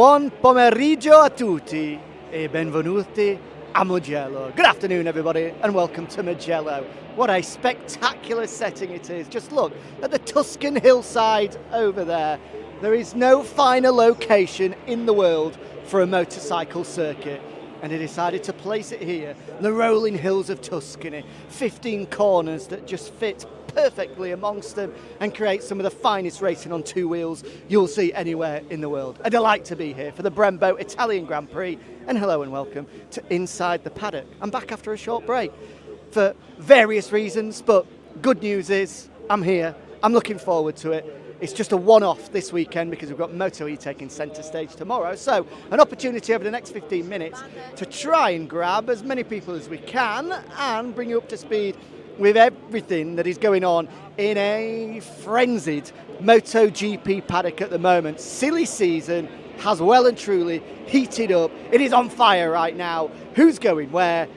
Buon pomeriggio a tutti e benvenuti a Mugello. Good afternoon, everybody, and welcome to Mugello. What a spectacular setting it is. Just look at the Tuscan hillside over there. There is no finer location in the world for a motorcycle circuit, and they decided to place it here, the rolling hills of Tuscany. 15 corners that just fit perfectly amongst them and create some of the finest racing on two wheels you'll see anywhere in the world. A delight to be here for the Brembo Italian Grand Prix, and hello and welcome to Inside the Paddock. I'm back after a short break for various reasons, but good news is I'm here. I'm looking forward to it. It's just a one-off this weekend because we've got Moto E taking centre stage tomorrow. So an opportunity over the next 15 minutes to try and grab as many people as we can and bring you up to speed with everything that is going on in a frenzied MotoGP paddock at the moment. Silly season has well and truly heated up. It is on fire right now. Who's going where?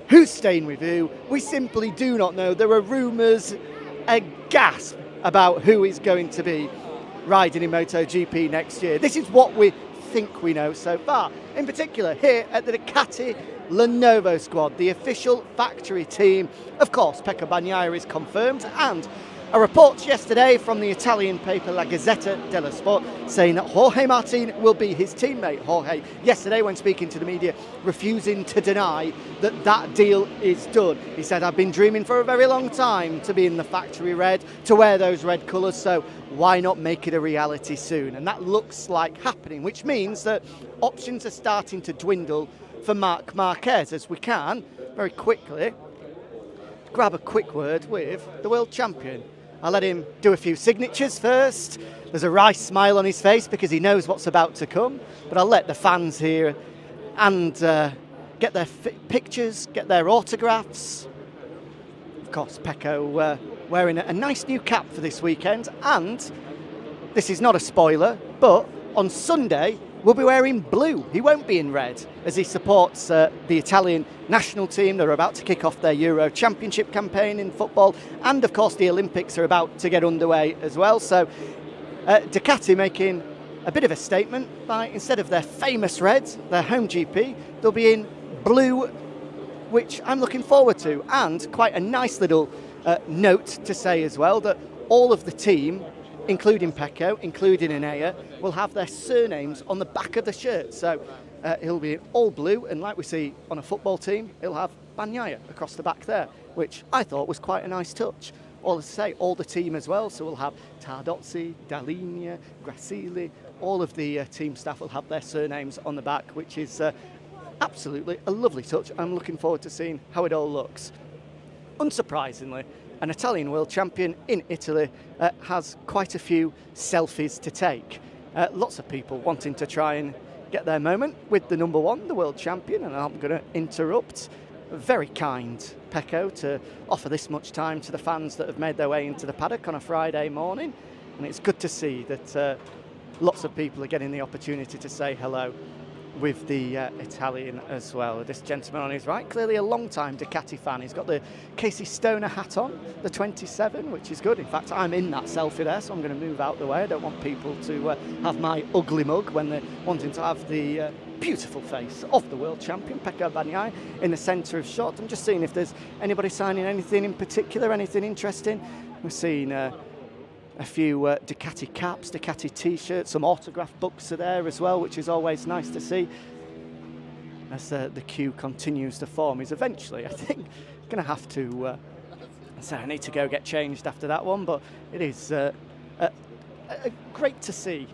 Who's staying with who? We simply do not know. There are rumours, a gasp about who is going to be riding in MotoGP next year. This is what we think we know so far. In particular, here at the Ducati Lenovo squad, the official factory team. Of course, Pecco Bagnaia is confirmed, and a report yesterday from the Italian paper La Gazzetta dello Sport saying that Jorge Martin will be his teammate. Jorge, yesterday when speaking to the media, refusing to deny that that deal is done. He said, I've been dreaming for a very long time to be in the factory red, to wear those red colours, so why not make it a reality soon? And that looks like happening, which means that options are starting to dwindle for Marc Marquez, as we can very quickly grab a quick word with the world champion. I'll let him do a few signatures first. There's a wry smile on his face because he knows what's about to come, but I'll let the fans here and get their pictures, get their autographs. Of course, Pecco wearing a nice new cap for this weekend, and this is not a spoiler, but on Sunday will be wearing blue. He won't be in red as he supports the Italian national team. They're about to kick off their Euro Championship campaign in football, and of course the Olympics are about to get underway as well. So Ducati making a bit of a statement by, instead of their famous red, their home GP, they'll be in blue, which I'm looking forward to. And quite a nice little note to say as well that all of the team, including Pecco, including Enea, will have their surnames on the back of the shirt. So he'll be all blue, and like we see on a football team, he'll have Bagnaia across the back there, which I thought was quite a nice touch. All to say, all the team as well, so we'll have Tardozzi, Dall'Igna, Grasili, all of the team staff will have their surnames on the back, which is absolutely a lovely touch. I'm looking forward to seeing how it all looks. Unsurprisingly, an Italian world champion in Italy has quite a few selfies to take. Lots of people wanting to try and get their moment with the number one, the world champion, and I'm going to interrupt. Very kind, Pecco, to offer this much time to the fans that have made their way into the paddock on a Friday morning. And it's good to see that lots of people are getting the opportunity to say hello with the Italian as well. This gentleman on his right, clearly a long-time Ducati fan. He's got the Casey Stoner hat on, the 27, which is good. In fact, I'm in that selfie there, so I'm going to move out the way. I don't want people to have my ugly mug when they're wanting to have the beautiful face of the world champion, Pecco Bagnaia, in the centre of shot. I'm just seeing if there's anybody signing anything in particular, anything interesting. We're seeing a few Ducati caps, Ducati t-shirts, some autograph books are there as well, which is always nice to see as the queue continues to form. He's eventually, I think, going to have to say I need to go get changed after that one, but it is great to see.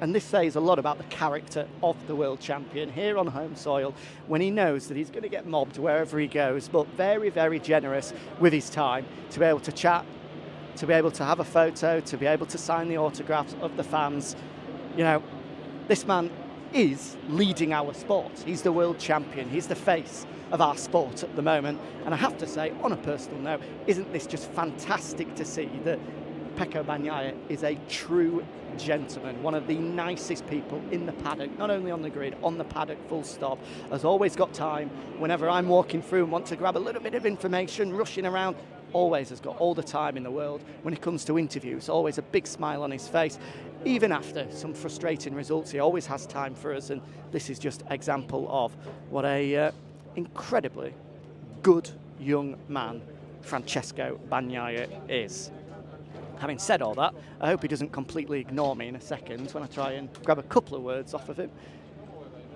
And this says a lot about the character of the world champion here on home soil, when he knows that he's going to get mobbed wherever he goes, but very, very generous with his time to be able to chat, to be able to have a photo, to be able to sign the autographs of the fans. You know, this man is leading our sport. He's the world champion. He's the face of our sport at the moment. And I have to say, on a personal note, isn't this just fantastic to see that Pecco Bagnaia is a true gentleman, one of the nicest people in the paddock, not only on the grid, on the paddock, full stop. Has always got time whenever I'm walking through and want to grab a little bit of information, rushing around. always has got all the time in the world. When it comes to interviews, always a big smile on his face. Even after some frustrating results, he always has time for us, and this is just example of what a incredibly good young man Francesco Bagnaia is. Having said all that, I hope he doesn't completely ignore me in a second when I try and grab a couple of words off of him.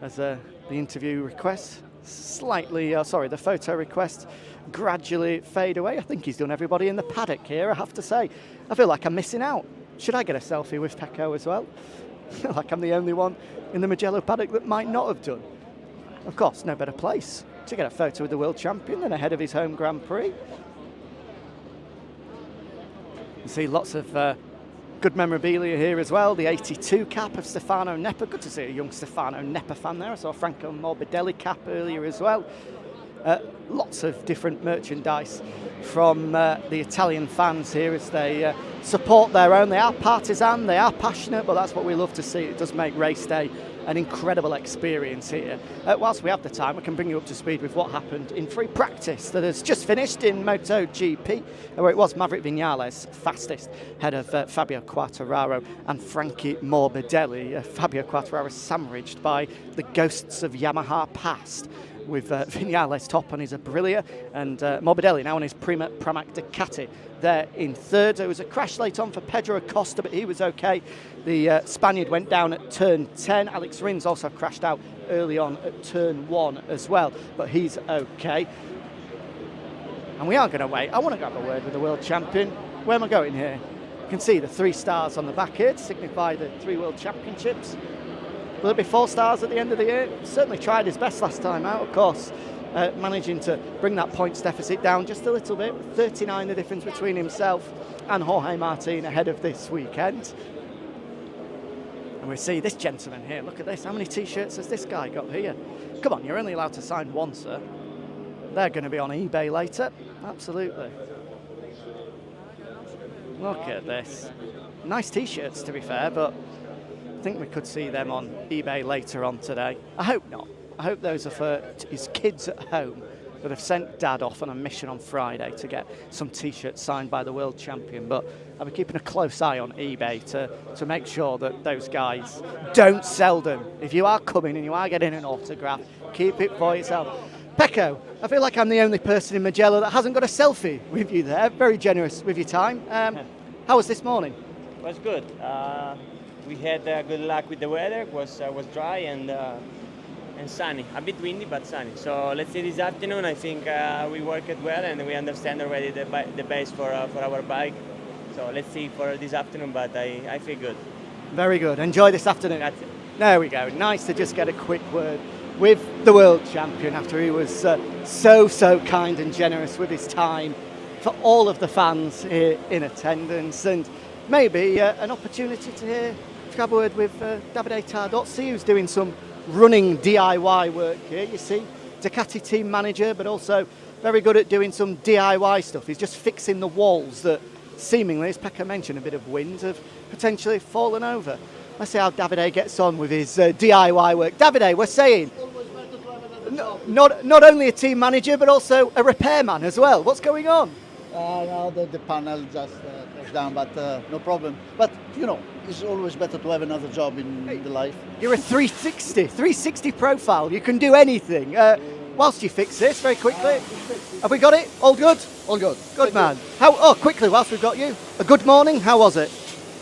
As the interview requests the photo requests gradually fade away. I think he's done everybody in the paddock here, I have to say. I feel like I'm missing out. Should I get a selfie with Pecco as well? I feel like I'm the only one in the Mugello paddock that might not have done. Of course, no better place to get a photo with the world champion than ahead of his home Grand Prix. You see lots of good memorabilia here as well. The 82 cap of Stefano Neppa. Good to see a young Stefano Neppa fan there. I saw Franco Morbidelli cap earlier as well. Lots of different merchandise from the Italian fans here as they support their own. They are partisan, they are passionate, but that's what we love to see. It does make race day an incredible experience here. Whilst we have the time, we can bring you up to speed with what happened in free practice that has just finished in MotoGP, where it was Maverick Viñales fastest, ahead of Fabio Quartararo and Frankie Morbidelli. Fabio Quartararo sandwiched by the ghosts of Yamaha past, with Viñales top on his Aprilia and Morbidelli now on his Pramac Ducati there in third. There was a crash late on for Pedro Acosta, but he was okay. The Spaniard went down at turn 10. Alex Rins also crashed out early on at turn 1 as well, but he's okay. And we are going to wait. I want to grab a word with the world champion. Where am I going here? You can see the 3 stars on the back here to signify the 3 world championships. Will it be 4 stars at the end of the year? Certainly tried his best last time out, of course, managing to bring that points deficit down just a little bit. 39 the difference between himself and Jorge Martin ahead of this weekend. And we see this gentleman here. Look at this. How many T-shirts has this guy got here? Come on, you're only allowed to sign 1, sir. They're going to be on eBay later. Absolutely. Look at this. Nice T-shirts, to be fair, but I think we could see them on eBay later on today. I hope not. I hope those are for his kids at home that have sent Dad off on a mission on Friday to get some T-shirts signed by the world champion. But I'll be keeping a close eye on eBay to make sure that those guys don't sell them. If you are coming and you are getting an autograph, keep it for yourself. Pecco, I feel like I'm the only person in Mugello that hasn't got a selfie with you there. Very generous with your time. How was this morning? It was good. We had good luck with the weather. It was dry and sunny. A bit windy, but sunny. So let's see this afternoon. I think we worked well and we understand already the base for our bike. So let's see for this afternoon, but I feel good. Very good. Enjoy this afternoon. That's it. There we go. Nice to just get a quick word with the world champion after he was so kind and generous with his time for all of the fans here in attendance, and maybe an opportunity to grab a word with Davide Tardozzi, who's doing some running DIY work here. You see, Ducati team manager, but also very good at doing some DIY stuff. He's just fixing the walls that seemingly, as Pecco mentioned, a bit of wind have potentially fallen over. Let's see how Davide gets on with his DIY work. Davide, we're saying not only a team manager, but also a repairman as well. What's going on? Now the panel just crashed down, but no problem. But, you know, it's always better to have another job in the life. You're a 360 profile. You can do anything. Whilst you fix this very quickly, have we got it? All good? All good. Good man. Quickly, whilst we've got you, a good morning. How was it?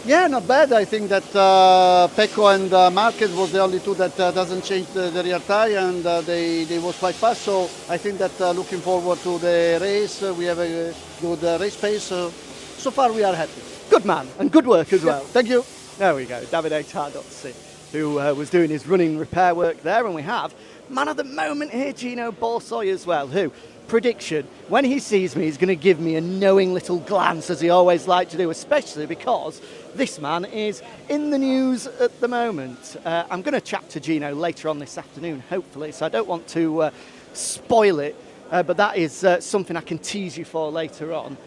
Yeah, not bad. I think that Pecco and Marquez was the only two that doesn't change the rear tire, and they was quite fast. So I think that looking forward to the race, we have a good race pace. So far we are happy. Good man, and good work as well. Thank you. There we go, Davide Tardozzi, who was doing his running repair work there, and we have man of the moment here, Gino Borsoy as well, who, prediction, when he sees me, he's going to give me a knowing little glance, as he always likes to do, especially because this man is in the news at the moment. I'm going to chat to Gino later on this afternoon, hopefully, so I don't want to spoil it, but that is something I can tease you for later on.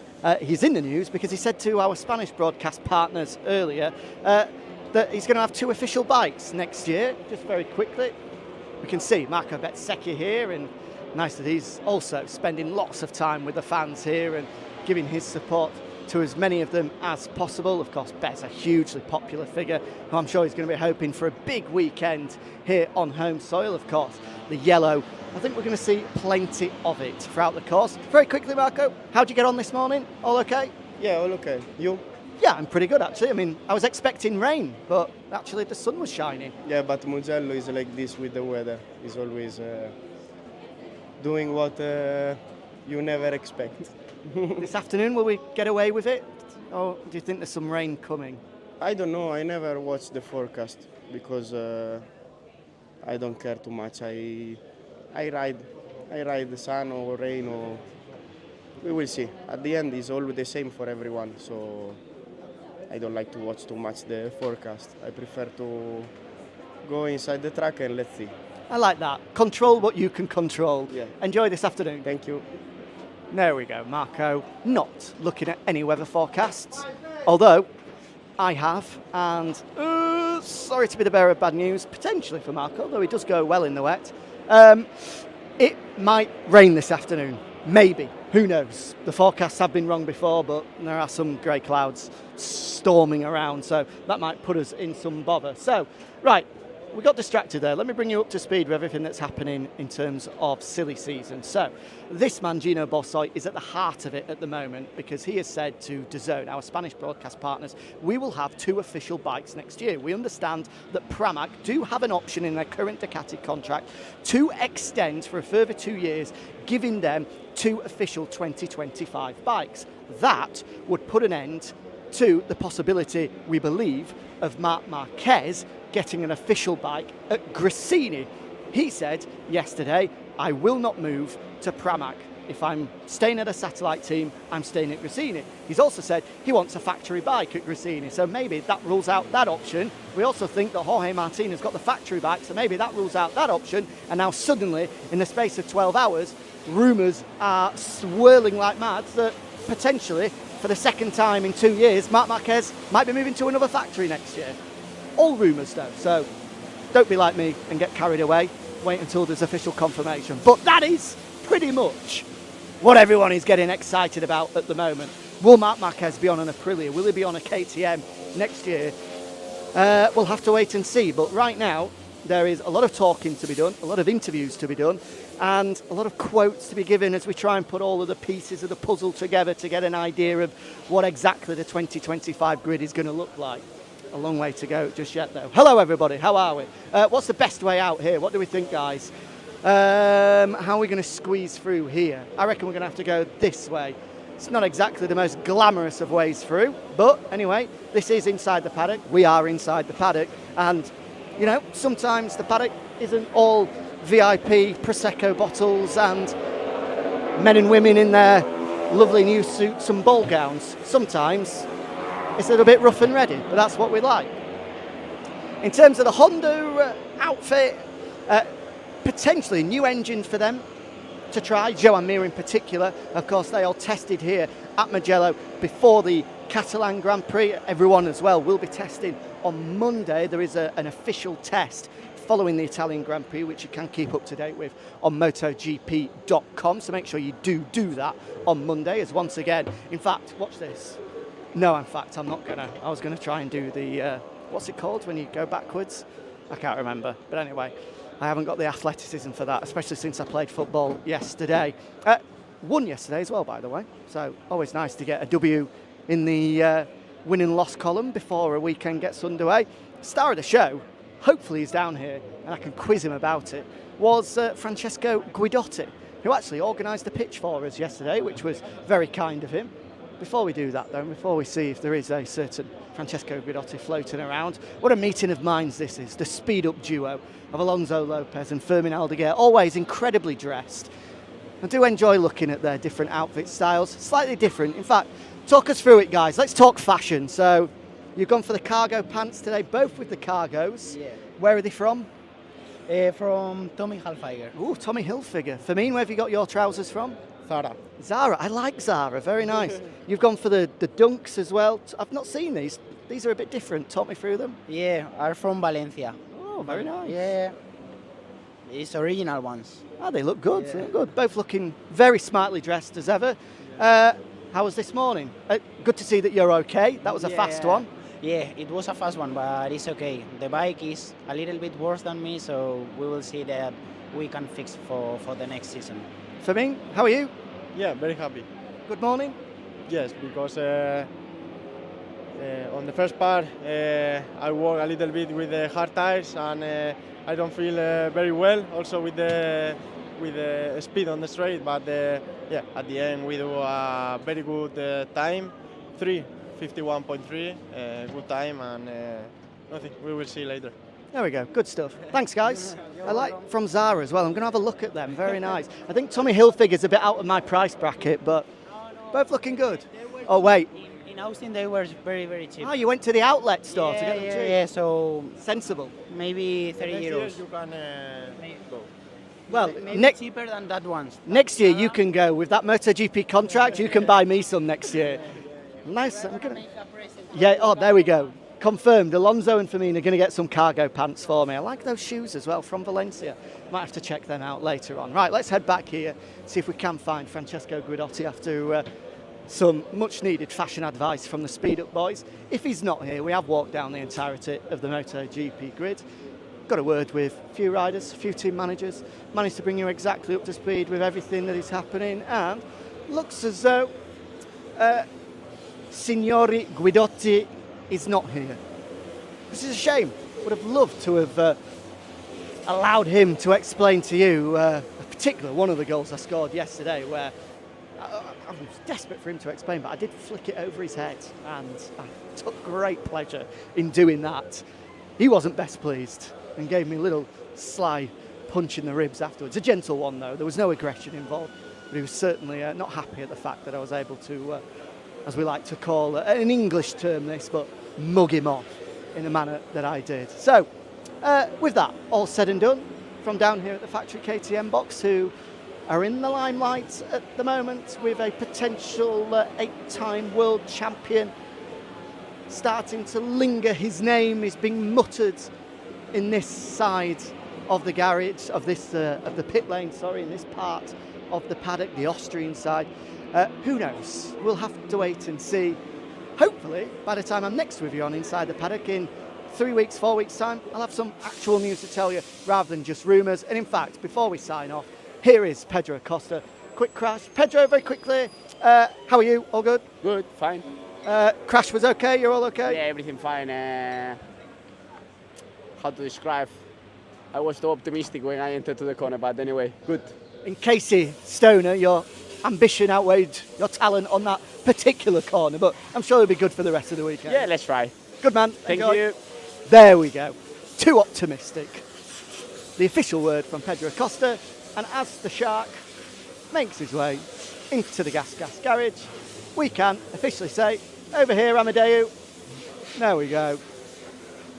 He's in the news because he said to our Spanish broadcast partners earlier that he's going to have 2 official bikes next year. Just very quickly, we can see Marco Bezzecchi here, and nice that he's also spending lots of time with the fans here and giving his support to as many of them as possible. Of course, Bez, a hugely popular figure, who I'm sure he's going to be hoping for a big weekend here on home soil. Of course, the yellow, I think we're going to see plenty of it throughout the course. Very quickly, Marco, how'd you get on this morning? All okay? Yeah, all okay. You? Yeah, I'm pretty good actually. I mean, I was expecting rain, but actually the sun was shining. Yeah, but Mugello is like this with the weather. It's always doing what you never expect. This afternoon, will we get away with it? Or do you think there's some rain coming? I don't know. I never watch the forecast because I don't care too much. I ride the sun or rain or we will see. At the end, it's always the same for everyone. So I don't like to watch too much the forecast. I prefer to go inside the track and let's see. I like that. Control what you can control. Yeah. Enjoy this afternoon. Thank you. There we go, Marco, not looking at any weather forecasts, although I have, and sorry to be the bearer of bad news, potentially for Marco, though he does go well in the wet. It might rain this afternoon, maybe, who knows? The forecasts have been wrong before, but there are some grey clouds storming around, so that might put us in some bother. So, right, we got distracted there. Let me bring you up to speed with everything that's happening in terms of silly season. So, this man, Gino Borsoi, is at the heart of it at the moment because he has said to DAZN, our Spanish broadcast partners, we will have 2 official bikes next year. We understand that Pramac do have an option in their current Ducati contract to extend for a further 2 years, giving them 2 official 2025 bikes. That would put an end to the possibility, we believe, of Marc Marquez getting an official bike at Gresini. He said yesterday, I will not move to Pramac. If I'm staying at a satellite team, I'm staying at Gresini. He's also said he wants a factory bike at Gresini, so maybe that rules out that option. We also think that Jorge Martin has got the factory bike, so maybe that rules out that option. And now suddenly, in the space of 12 hours, rumours are swirling like mad that potentially, for the second time in 2 years, Marc Marquez might be moving to another factory next year. All rumours though, so don't be like me and get carried away. Wait until there's official confirmation. But that is pretty much what everyone is getting excited about at the moment. Will Marc Marquez be on an Aprilia? Will he be on a KTM next year? We'll have to wait and see. But right now, there is a lot of talking to be done, a lot of interviews to be done, and a lot of quotes to be given as we try and put all of the pieces of the puzzle together to get an idea of what exactly the 2025 grid is going to look like. A long way to go just yet, though. Hello, everybody. How are we? What's the best way out here? What do we think, guys? How are we going to squeeze through here? I reckon we're going to have to go this way. It's not exactly the most glamorous of ways through, but anyway, this is inside the paddock. We are inside the paddock, and you know, sometimes the paddock isn't all VIP Prosecco bottles and men and women in their lovely new suits and ball gowns. Sometimes it's a little bit rough and ready, but that's what we like. In terms of the Honda outfit, potentially new engine for them to try, Joan Mir in particular. Of course, they all tested here at Mugello before the Catalan Grand Prix. Everyone as well will be testing on Monday. There is an official test following the Italian Grand Prix, which you can keep up to date with on MotoGP.com. So make sure you do that on Monday. As once again, in fact, watch this. No, in fact, I'm not gonna. I was gonna try and do the, what's it called when you go backwards? I can't remember. But anyway, I haven't got the athleticism for that, especially since I played football yesterday. Won yesterday as well, by the way. So always nice to get a W in the win and loss column before a weekend gets underway. Star of the show, hopefully he's down here and I can quiz him about it, was Francesco Guidotti, who actually organised the pitch for us yesterday, which was very kind of him. Before we do that, though, and before we see if there is a certain Francesco Guidotti floating around, what a meeting of minds this is. The speed-up duo of Alonso Lopez and Fermin Aldeguer, always incredibly dressed. I do enjoy looking at their different outfit styles, slightly different. In fact, talk us through it, guys. Let's talk fashion. So, you've gone for the cargo pants today, both with the cargos. Yeah. Where are they from? From Tommy Hilfiger. Ooh, Tommy Hilfiger. Fermin, where have you got your trousers from? Zara. Zara, I like Zara, very nice. You've gone for the dunks as well. I've not seen these. These are a bit different. Talk me through them. Yeah, are from Valencia. Oh, very nice. Yeah, it's original ones. Oh, they look good. Yeah. They look good. Both looking very smartly dressed as ever. How was this morning? Good to see that you're okay. That was a fast one. Yeah, it was a fast one, but it's okay. The bike is a little bit worse than me, so we will see that we can fix for the next season. Fermin, how are you? Yeah, very happy. Good morning. Yes, because on the first part I work a little bit with the hard tires and I don't feel very well. Also with the speed on the straight, but yeah, at the end we do a very good time, 3:51.3, good time, and nothing. We will see later. There we go. Good stuff. Thanks, guys. I like from Zara as well. I'm going to have a look at them. Very nice. I think Tommy Hilfiger's a bit out of my price bracket, but both looking good. Oh, wait. In Austin, they were very, very cheap. Oh, you went to the outlet store to get them cheap. Yeah, so Sensible. maybe 30 Next year euros. you can go. Well, Maybe cheaper than that one. next year you can go with that MotoGP contract. You can buy me some next year. Nice. Yeah. Oh, there we go. Confirmed. Alonso and Fermin are going to get some cargo pants for me. I like those shoes as well from Valencia. Might have to check them out later on. Right, let's head back here, see if we can find Francesco Guidotti after some much needed fashion advice from the Speed Up boys. If he's not here, we have walked down the entirety of the MotoGP grid. Got a word with a few riders, a few team managers, managed to bring you exactly up to speed with everything that is happening, and looks as though Signori Guidotti is not here. This is a shame. Would have loved to have allowed him to explain to you a particular one of the goals I scored yesterday, where I was desperate for him to explain, but I did flick it over his head, and I took great pleasure in doing that. He wasn't best pleased and gave me a little sly punch in the ribs afterwards. A gentle one, though. There was no aggression involved, but he was certainly not happy at the fact that I was able to, as we like to call an English term this, but mug him off in the manner that I did. So, with that all said and done, from down here at the factory KTM box, who are in the limelight at the moment with a potential 8-time world champion starting to linger. His name is being muttered in this side of the garage, of this of the pit lane, in this part of the paddock, the Austrian side. Who knows? We'll have to wait and see. Hopefully, by the time I'm next with you on Inside the Paddock in 3 weeks, 4 weeks' time, I'll have some actual news to tell you rather than just rumours. And in fact, before we sign off, here is Pedro Acosta. Quick crash. Pedro, very quickly, how are you? All good? Good, fine. Crash was okay? You're all okay? Yeah, everything fine. How to describe? I was too optimistic when I entered to the corner, but anyway, good. In Casey Stoner, your ambition outweighed your talent on that particular corner, but I'm sure it'll be good for the rest of the weekend. Yeah, let's try. Good man. Thank Enjoy. you. There we go. Too optimistic. The official word from Pedro Acosta, and as the shark makes his way into the gas garage, we can officially say, over here, Amadeu. There we go.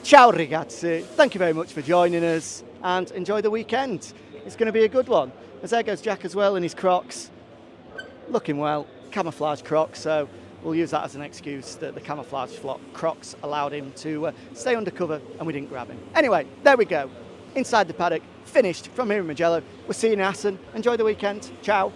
Ciao ragazzi. Thank you very much for joining us, and enjoy the weekend. It's going to be a good one. As there goes Jack as well in his Crocs. Looking well. Camouflage Crocs, so we'll use that as an excuse that the camouflage Crocs allowed him to stay undercover and we didn't grab him. Anyway, there we go. Inside the Paddock, finished from here in Mugello. We'll see you in Assen. Enjoy the weekend. Ciao.